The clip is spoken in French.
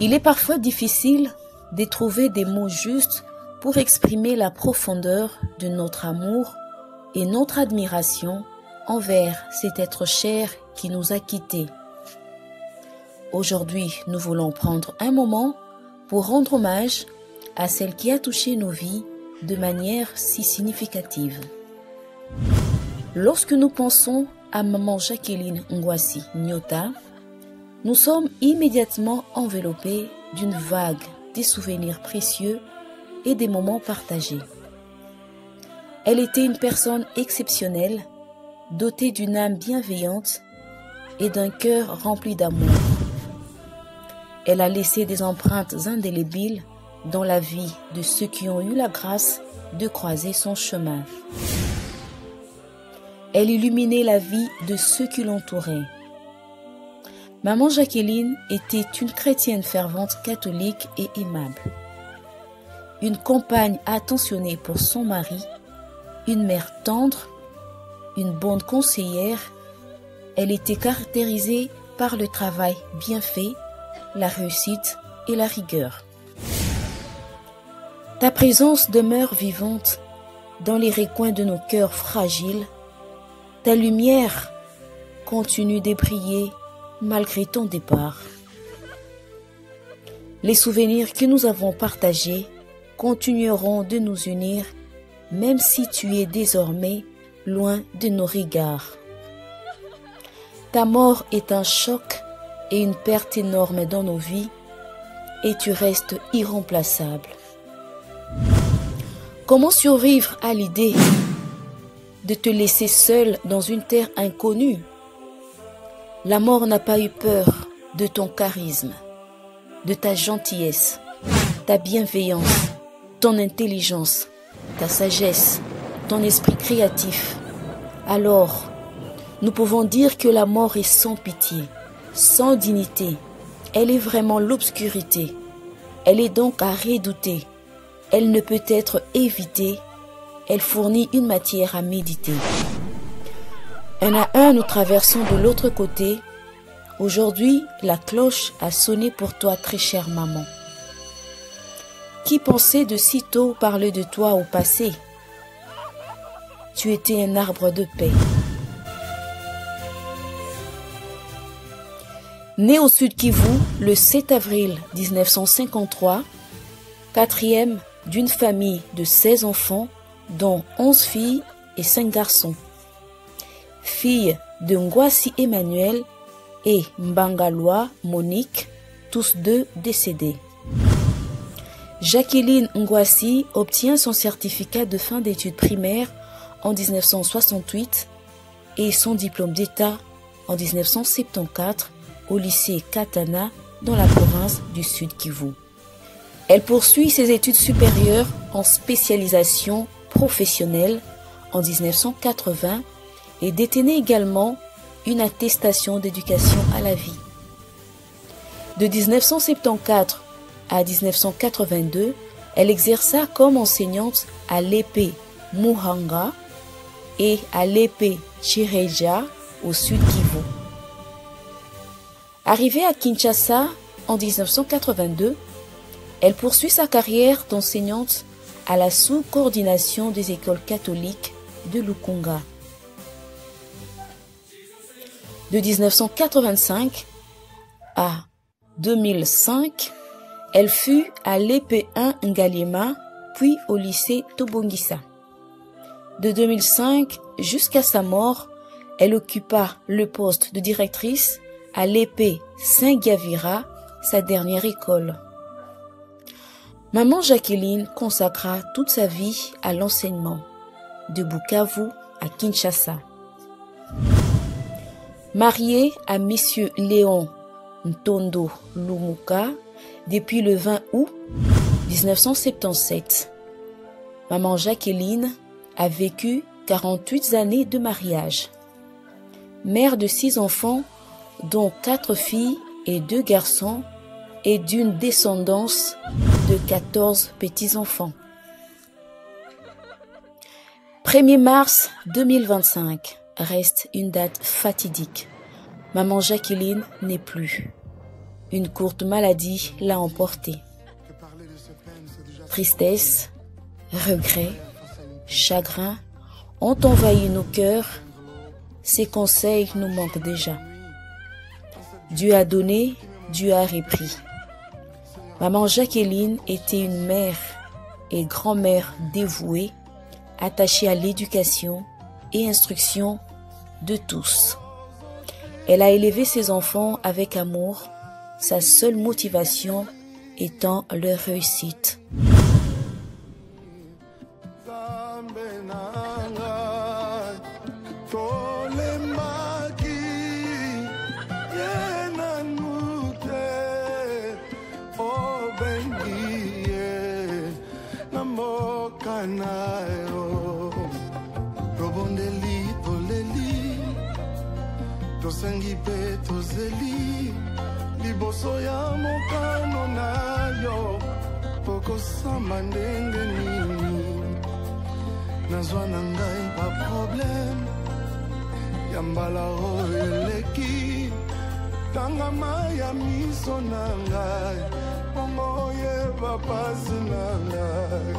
Il est parfois difficile de trouver des mots justes pour exprimer la profondeur de notre amour et notre admiration envers cet être cher qui nous a quittés. Aujourd'hui, nous voulons prendre un moment pour rendre hommage à celle qui a touché nos vies de manière si significative. Lorsque nous pensons à maman Jacqueline Ngwasi Nyota, nous sommes immédiatement enveloppés d'une vague des souvenirs précieux et des moments partagés. Elle était une personne exceptionnelle, dotée d'une âme bienveillante et d'un cœur rempli d'amour. Elle a laissé des empreintes indélébiles dans la vie de ceux qui ont eu la grâce de croiser son chemin. Elle illuminait la vie de ceux qui l'entouraient. Maman Jacqueline était une chrétienne fervente catholique et aimable. Une compagne attentionnée pour son mari, une mère tendre, une bonne conseillère. Elle était caractérisée par le travail bien fait, la réussite et la rigueur. Ta présence demeure vivante dans les recoins de nos cœurs fragiles. Ta lumière continue de briller malgré ton départ. Les souvenirs que nous avons partagés continueront de nous unir, même si tu es désormais loin de nos regards. Ta mort est un choc et une perte énorme dans nos vies, et tu restes irremplaçable. Comment survivre à l'idée de te laisser seul dans une terre inconnue? La mort n'a pas eu peur de ton charisme, de ta gentillesse, ta bienveillance, ton intelligence, ta sagesse, ton esprit créatif. Alors, nous pouvons dire que la mort est sans pitié, sans dignité. Elle est vraiment l'obscurité. Elle est donc à redouter. Elle ne peut être évitée. Elle fournit une matière à méditer. Un à un, nous traversons de l'autre côté. Aujourd'hui, la cloche a sonné pour toi, très chère maman. Qui pensait de si tôt parler de toi au passé? Tu étais un arbre de paix. Né au Sud Kivu le 7 avril 1953, quatrième d'une famille de 16 enfants, dont 11 filles et 5 garçons. Fille de Ngwasi Emmanuel et Mbangalois Monique, tous deux décédés. Jacqueline Ngwasi obtient son certificat de fin d'études primaires en 1968 et son diplôme d'État en 1974 au lycée Katana dans la province du Sud Kivu. Elle poursuit ses études supérieures en spécialisation professionnelle en 1980 et détenait également une attestation d'éducation à la vie. De 1974 à 1982, elle exerça comme enseignante à l'épée Muhanga et à l'épée Chireja au Sud Kivu. Arrivée à Kinshasa en 1982, elle poursuit sa carrière d'enseignante à la sous-coordination des écoles catholiques de Lukunga. De 1985 à 2005, elle fut à l'EP1 Ngaliema, puis au lycée Tobongisa. De 2005 jusqu'à sa mort, elle occupa le poste de directrice à l'EP Saint-Gavira, sa dernière école. Maman Jacqueline consacra toute sa vie à l'enseignement, de Bukavu à Kinshasa. Mariée à Monsieur Léon Ntondo Lumuka depuis le 20 août 1977, maman Jacqueline a vécu 48 années de mariage. Mère de 6 enfants, dont 4 filles et 2 garçons, et d'une descendance de 14 petits-enfants. 1er mars 2025 reste une date fatidique. Maman Jacqueline n'est plus. Une courte maladie l'a emporté. Tristesse, regret, chagrin ont envahi nos cœurs. Ces conseils nous manquent déjà. Dieu a donné, Dieu a repris. Maman Jacqueline était une mère et grand-mère dévouée, attachée à l'éducation et instruction de tous. Elle a élevé ses enfants avec amour, sa seule motivation étant leur réussite. Tosengi pe tozeli liboso ya mokano na yo pokosamba ndenge nini nazwa na ngai pa problème ya mbala oyo eleki tangama ya miso na ngai pongo yeba pasi na ngai